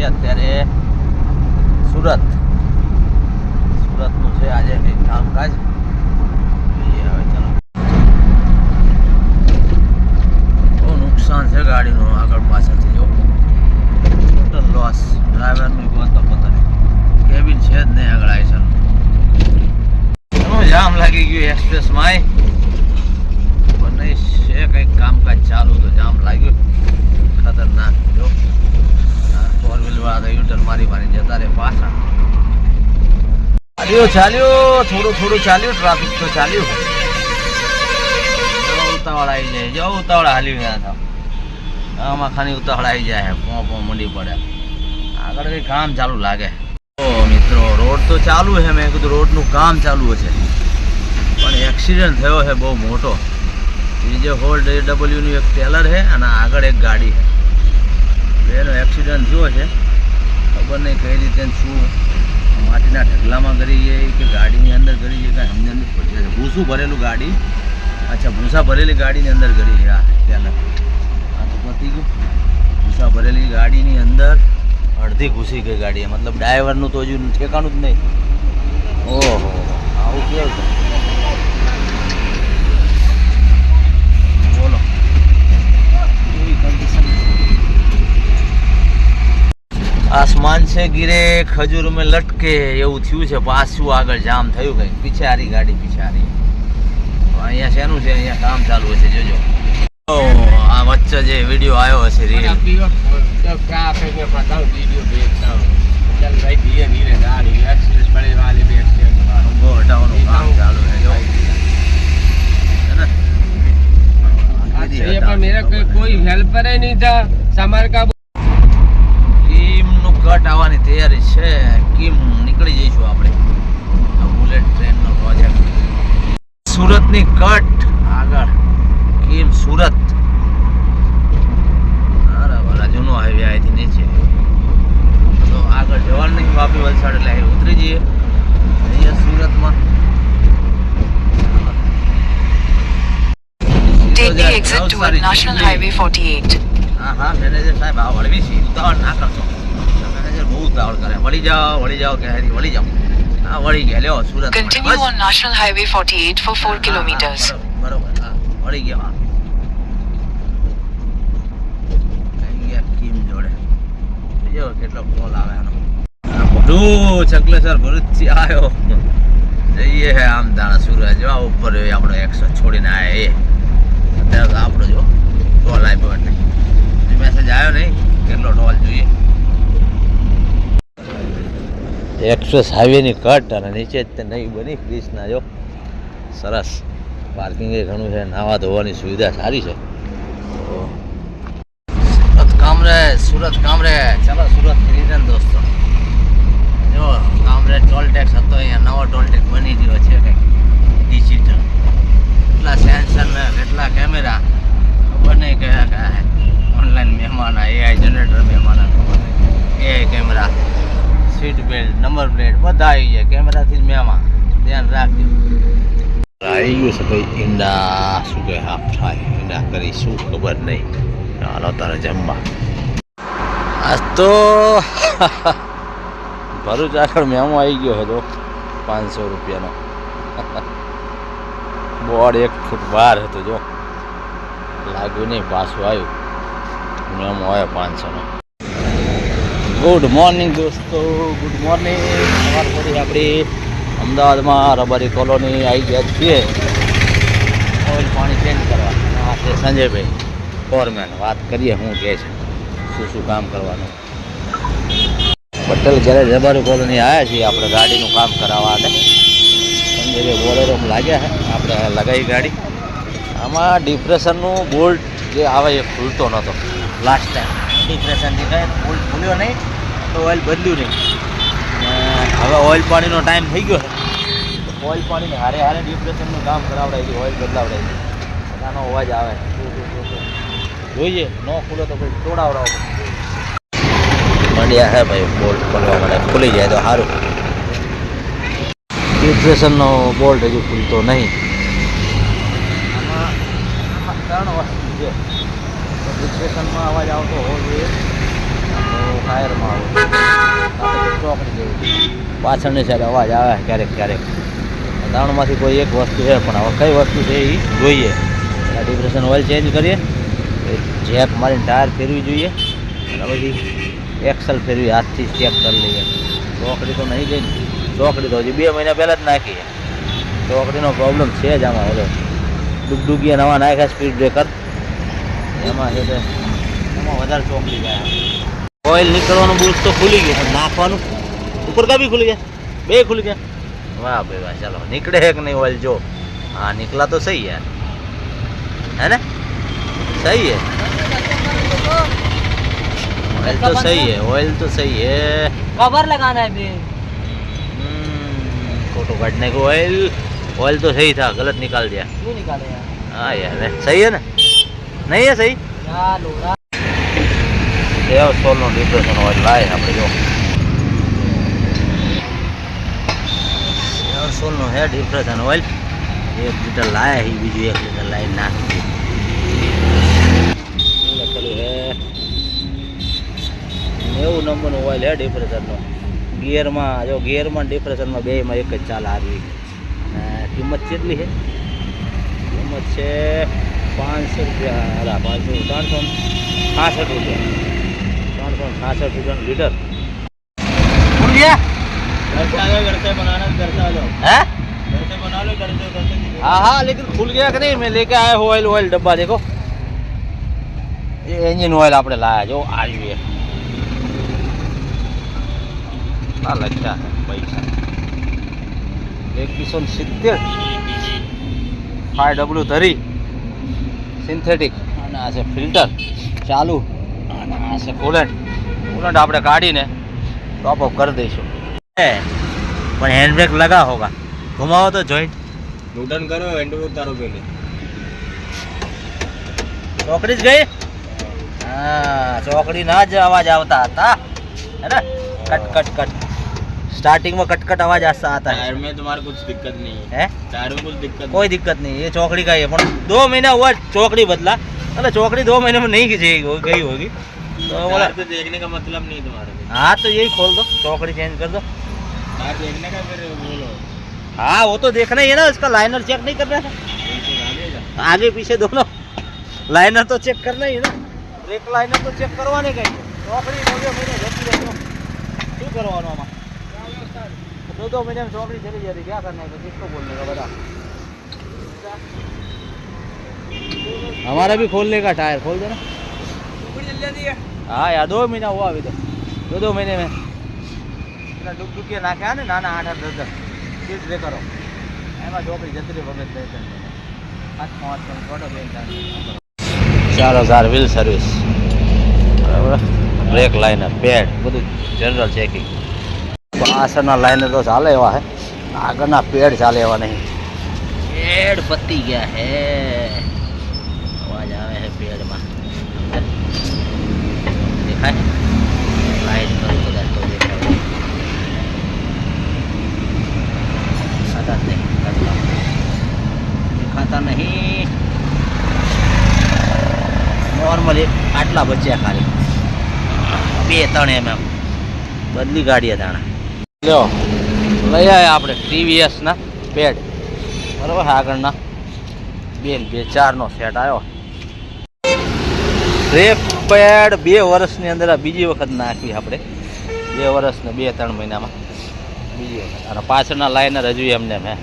છીએ અત્યારે સુરતનું છે આજે કંઈક કામકાજ. હવે ચાલો. બહુ નુકસાન છે ગાડીનું આગળ પાછળથી. જો ટોટલ લોસ. ડ્રાઈવરનું કોઈ તો પતા નહીં, કેબિન છે જ નહીં આગળ. આઈસરનું જામ લાગી ગયું એક્સપ્રેસમાં. પણ નહીં છે કંઈક કામકાજ ચાલુ તો જામ લાગ્યું ખતરનાક. જો ફોર વ્હીલ વાળા યુટર્ન મારી જતા રહે પાછા. ચાલ્યું થોડું ચાલ્યું. ટ્રાફિક તો ચાલ્યું. ઉતાવળ આવી જાય. જો ઉતાવળ હાલ્યું ગયા હતા આમાં ખાલી ઉતાવળ આવી જાય. પોં મંડી પડે. આગળ કંઈ કામ ચાલુ લાગે. મિત્રો રોડ તો ચાલુ છે. મેં કીધું રોડનું કામ ચાલુ હશે પણ એક્સિડન્ટ થયો છે બહુ મોટો. બીજે હોલ્ડ AWનું એક ટેલર છે અને આગળ એક ગાડી છે. બેનો એક્સિડન્ટ થયો છે. ખબર નહીં કઈ રીતે શું, માટીના ઢગલામાં કરી જાય કે ગાડીની અંદર કરી જાય કાંઈ અમને અંદર પડી છે. ભૂસું ભરેલું ગાડી, અચ્છા ભૂસા ભરેલી ગાડીની અંદર કરી છે. આ ટેલર આ તો પતી ગયું. ભૂસા ભરેલી ગાડીની અંદર અડધી ઘૂસી ગઈ ગાડી. મતલબ ડ્રાઈવરનું તો હજુ ઠેકાણું જ નહીં. ઓહો આવું કેવું છે. બોલો કેવી કન્ડિશન. આસમાન से गिरे खजूर में लटके એવું થયું છે. પાછું આગળ જામ થયું કંઈક. પીછે આરી ગાડી પીછે આરી. અહીંયા શેનું છે? અહીંયા કામ ચાલુ હશે. જોજો આ વચ્ચે જે વિડીયો આવ્યો હશે રીલ. कोई हेल्पर ही नहीं था समर का. કિમનું કટ આવવાની તૈયારી છે. કિમ નીકળી જઈશું આપણે. આ બુલેટ ટ્રેનનો પ્રોજેક્ટ. સુરતની કટ આગળ કિમ સુરત. બરાબર જૂનો હાઈવે અહીંથી નીચે તો આગળ જવાનું નહીં. વાપી વલસાડ એટલે અહીં ઉતરી જઈએ અહીંયા સુરતમાં. Take the exit toward National Highway 48. હા મેનેજર સાહેબ આ વળવી છે. ઉતાવળ ના કરશો. મેનેજર બહુ ઉતાવળ કરે. વળી જાઓ કે વળી જાઓ. હા વળી ગયા. લ્યો Surat. Continue on National Highway 48 for 4 kilometers. બરોબર હા વળી ગયા. કિમ જોડે જો કેટલો કોલ આવે આનો. ભરૂચ ચકલેસર ભરૂચથી આવ્યો. જઈએ હે આમ દાણા સુરત. જો ઉપર આપણો 100 છોડીને આવ્યા. એ અત્યારે તો આપણો જો ટોલ આપ્યો એટલે મેસેજ આવ્યો નહીં કેટલો ટોલ જોઈએ. એક્સપ્રેસ હાઈવેની કટ અને નીચે જ તે નહીં બની ક્રિષ્ના. જો સરસ પાર્કિંગ એ ઘણું છે. નાવા ધોવાની સુવિધા સારી છે. સુરત કામરેજ ચાલો સુરત રિટર્ન દોસ્તો. જો કામરેજ ટોલ ટેક્સ હતો. અહીંયા નવો ટોલ ટેક્સ બની ગયો છે કંઈક ડિજિટલ. કેટલા સેન્સર ને કેટલા કેમેરા ખબર નહીં કયા કયા. ઓનલાઈન મહેમાન, AI જનરેટર મહેમાન, AI camera, seat belt, number plate બધા આવી જાય કેમેરાથી જ. મહેમાન ધ્યાન રાખજો. આવી ગયું છે ભાઈ ઈંડા. શું કહે હાફ થાય ઈંડા કરી શું ખબર નહીં. ચાલો તારે જમવા. આજ તો ભરૂચ આગળ મેમો આવી ગયો હતો 500 રૂપિયાનો. બોર્ડ 1 ફૂટ બહાર હતો. જો લાગ્યું નહીં પાછું આવ્યું. મેમો આવ્યો 500નો. ગુડ મોર્નિંગ દોસ્તો, ગુડ મોર્નિંગ. સવાર પડી આપણી અમદાવાદમાં રબારી કોલોની આવી ગયા છીએ ઓઇલ પાણી ચેન્જ કરવા. આ છે સંજયભાઈ ફોરમેન. વાત કરીએ શું કહે છે, શું કામ કરવાનું. પટેલ ગેરેજ રબારી કોલોની આવ્યા છીએ આપણે ગાડીનું કામ કરાવવા. સંજયભાઈ બોલેરોમાં લાગ્યા છે. આપણે લગાવી ગાડી. આમાં ડિપ્રેશનનું બોલ્ટ જે આવે એ ખુલતો નહોતો લાસ્ટ ટાઈમ. ડિપ્રેશનથી કંઈ બોલ્ટ ખુલ્યો નહીં તો ઓઇલ બદલ્યું નહીં. હવે ઓઇલ પાણીનો ટાઈમ થઈ ગયો છે. ઓઇલ પાણીને હારે ડિપ્રેશનનું કામ કરાવડાવી દઈએ. ઓઇલ બદલાવડાવી દઈએ. બધાનો અવાજ આવે. જોઈએ ન ખુલે તો કંઈ તોડાવડાવો. મંડ્યા છે ભાઈ બોલ્ટ ખોલવા માટે. ખુલી જાય તો સારું. ડિપ્રેશનનો બોલ્ટ હજુ ખુલતો નહીં. આમાં 3 વસ્તુ છે. ડિપ્રેશનમાં અવાજ આવતો હોવો જોઈએ. તો ટાયરમાં ચોકડી જેવું પાછળની સાઈડ અવાજ આવે ક્યારેક ક્યારેક. ત્રણમાંથી કોઈ એક વસ્તુ છે, પણ હવે કઈ વસ્તુ છે એ જોઈએ. ડિપ્રેશન ઓઇલ ચેન્જ કરીએ, જેક મારીને ટાયર ફેરવી જોઈએ, અને પછી એક્સલ ફેરવી હાથથી ચેક કરી લઈએ. ચોકડી તો નહીં ગઈ ને, ચોકડી તો હજી 2 મહિના પહેલાં જ નાખી. ચોકડીનો પ્રોબ્લેમ છે જ આમાં. હવે ડુગડુગીયા નવા નાખ્યા સ્પીડ બ્રેકર, એમાં છે તે એમાં વધારે ચોકડી જાય. ઓઇલ નીકળવાનું બુશ તો ખુલી ગયું, પણ નાખવાનું ઉપર કા બી ખુલી ગયા, 2 ખુલી ગયા. વાહ ભાઈ વાહ, ચાલો નીકળે है कि नहीं ऑयल जो. हाँ निकला तो सही है ना, सही है. ऑयल तो सही है, ऑयल तो सही है. कवर लगाना है बे। फोटो काटने को ऑयल, ऑयल तो सही था, गलत निकाल दिया. क्यों निकाले यार? हाँ यार सही है ना, नहीं है सही. यार लोड़ा देव सोलनो डिप्रेशन ऑयल लाए આપણે જો. देव सोलनो है डिप्रेशन ऑयल, 1 लीटर लाया ही, बीजू 1 लीटर लाए नाखी લખેલું હે 90 નંબરનું ઓઇલ હે ડિપ્રેશનનો. ગિયરમાં જો, ગિયરમાં ડિપ્રેશનમાં બેયમાં એક જ ચાલ આવી. અને કિંમત કેટલી છે? કિંમત છે 500 રૂપિયા. 366 રૂપિયા, 366 રૂપિયાનું લીટર. खुल गया? घर से आ जाओ, घर से बनाना, घर से आ जाओ, है? घर से बना लो, घर से हाँ हाँ, लेकिन खुल गया कि नहीं? मैं लेके आया हूँ ऑयल, ऑयल डब्बा देखो, ये इंजन ऑयल आपने लाया जो आज भी है. लगता है पैसा 170 5W30 સિન્થેટિક. અને આ છે ફિલ્ટર ચાલુ, અને આ છે કુલન્ટ. કુલન્ટ આપણે કાઢીને ટોપઅપ કરી દઈશું. પણ હેન્ડબ્રેક લગા હોગા, ઘુમાવો તો જોઈન્ટ. घुटन करो, एंड उतारो पहले. ચોકડી જ ગઈ. હા, ચોકડી ના જ અવાજ આવતા હતા, है ना, कट कट कट. स्टार्टिंग में कट कट आवाज आता है. टायर में तुम्हारा कुछ दिक्कत नहीं है, है टायर में कुछ दिक्कत कोई दिक्कत नहीं, ये चौकड़ी का ही है. पर 2 महीना हुआ चौकड़ी बदला, मतलब चौकड़ी 2 महीने में नहीं गई होगी. तो बोला टायर पे देखने का मतलब नहीं तुम्हारे. हाँ, तो यही खोल दो, चौकड़ी चेंज कर दो. टायर देखने का फिर बोलो, हाँ वो तो देखना ही है ना, उसका लाइनर चेक नहीं करना है. आगे पीछे दोनों लाइनर तो चेक करना ही है ना. ब्रेक लाइनर तो चेक करवाने का ही है. चौकड़ी 2 महीने जती रहती, શું કરવાનું આમાં? 2 महीने में चौकड़ी चली जाती, क्या करना है? किसको बोलने का बता. हमारा भी खोलने का टायर खोल दो ना. हाँ यार 2 महीना हुआ अभी तो, 2 महीने में डुबडुकिया नाख्या ने नाना 8-8 10 સ્પીડ બ્રેકરો, એમાં ચોકડી જતી રહી વગર 2-3 મહિને. 5-5 ફોટો બેન. ચાલો સાર વ્હીલ સર્વિસ બરાબર, બ્રેક લાઇનર, પેડ બધું જનરલ ચેકિંગ. પાછળના લાઇનર તો ચાલે એવા હે, આગળના પેડ ચાલે એવા નહીં. પેડ પતી ગયા હે, અવાજ આવે છે પેડમાં. દેખાય લાઈટ કરું કદાચ તો દેખાય. દેખાતા નહીં. નોર્મલી આટલા બચ્યા ખાલી 2-3 mm. બદલી ગાડીએ દાણા લ્યો લઈ આવ્યા આપણે TVSના પેડ બરાબર. આગળના 2-4નો સેટ આવ્યો. બ્રેક પેડ 2 વર્ષની અંદર આ બીજી વખત નાખી આપણે, 2 વર્ષ ને 2-3 મહિનામાં બીજી વખત. અને પાછળના લાઇનર હજુ એમને મેં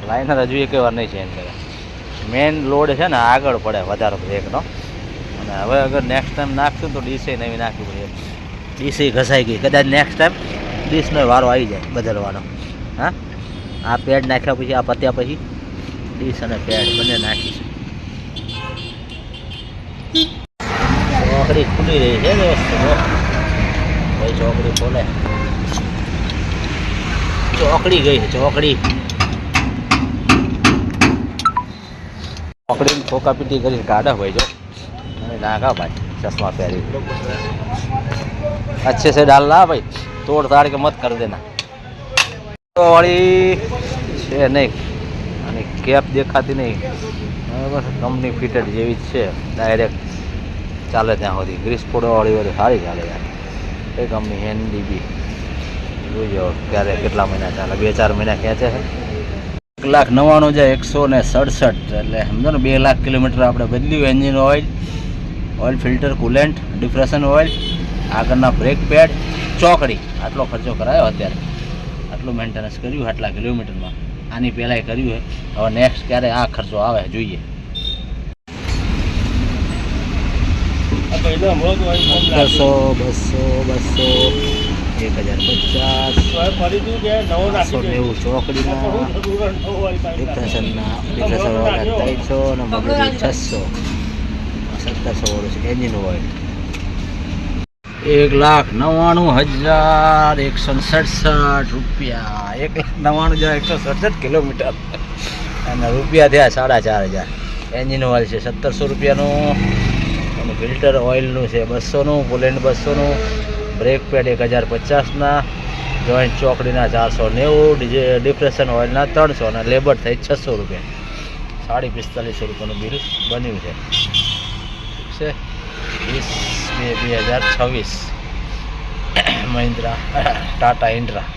લાઇનર હજુ એક વાર નહીં ચેન્જ કર્યા. મેઇન લોડ છે ને આગળ પડે વધારે બ્રેકનો. અને હવે અગર નેક્સ્ટ ટાઈમ નાખશું તો ડીસે નવી નાખવી પડે. ડીસે ઘસાઈ ગઈ, કદાચ નેક્સ્ટ ટાઈમ ડીસનો વારો આવી જાય બદલવાનો. હા, આ પેડ નાખ્યા પછી, આ પત્યા પછી ડીસ અને પેડ બંને નાખીશું. ચોકડી ખુલી રહી છે દોસ્તો, ભાઈ ચોકડી ખોલે. ચોકડી ગઈ છે, ચોકડી ચોકડીને ખોકાપીટી કરીને કાઢા ભાઈ જો. અને નાખા ભાઈ चश्मा पहरी, अच्छे से डालना भाई, तोड़ ताड़ के मत कर देना. तो वाली છે નહીં, અને કેપ દેખાતી નહીં બરાબર. કંપની ફિટેડ જેવી જ છે, ડાયરેક્ટ ચાલે ત્યાં સુધી. ગ્રીસ ફોડવાળી વાળી સારી ચાલે યાર. કઈ કંપની NDB જોઈજો ક્યારે કેટલા મહિના ચાલે 2-4 મહિના ખેંચે છે 1,99,167 એટલે સમજો ને 2 લાખ કિલોમીટર આપણે બદલ્યું એન્જિન ઓઇલ ફિલ્ટર કુલેન્ટ ડિફ્રેશન ઓઇલ આગળના બ્રેક પેડ ચોકડી આટલો ખર્ચો કરાયો અત્યારે આટલું મેન્ટેનન્સ કર્યું આટલા કિલોમીટરમાં આની પહેલાંય કર્યું છે હવે નેક્સ્ટ ક્યારે આ ખર્ચો આવે જોઈએ 1,200, 250, 1,050, 590 ચોકડીના ડિપ્રેશનના ઓઇલ 300 અને મોડલ 600 1700 એન્જિન ઓઇલ 1,99,167 રૂપિયા 1,99,167 કિલોમીટર અને રૂપિયા થયા 4,500 એન્જિન ઓઇલ છે 1700 રૂપિયાનું અને ફિલ્ટર ઓઇલનું છે 200નું કુલેન્ટ 200નું બ્રેક પેડ 1,050ના જોઈન્ટ ચોકડીના 490 ડિપ્રેશન ઓઇલના 300 અને લેબર થઈ 600 રૂપિયા 4500 રૂપિયાનું બિલ બન્યું છે ઠીક છે 20/2/2026 મહિન્દ્રા ટાટા ઇન્ટ્રા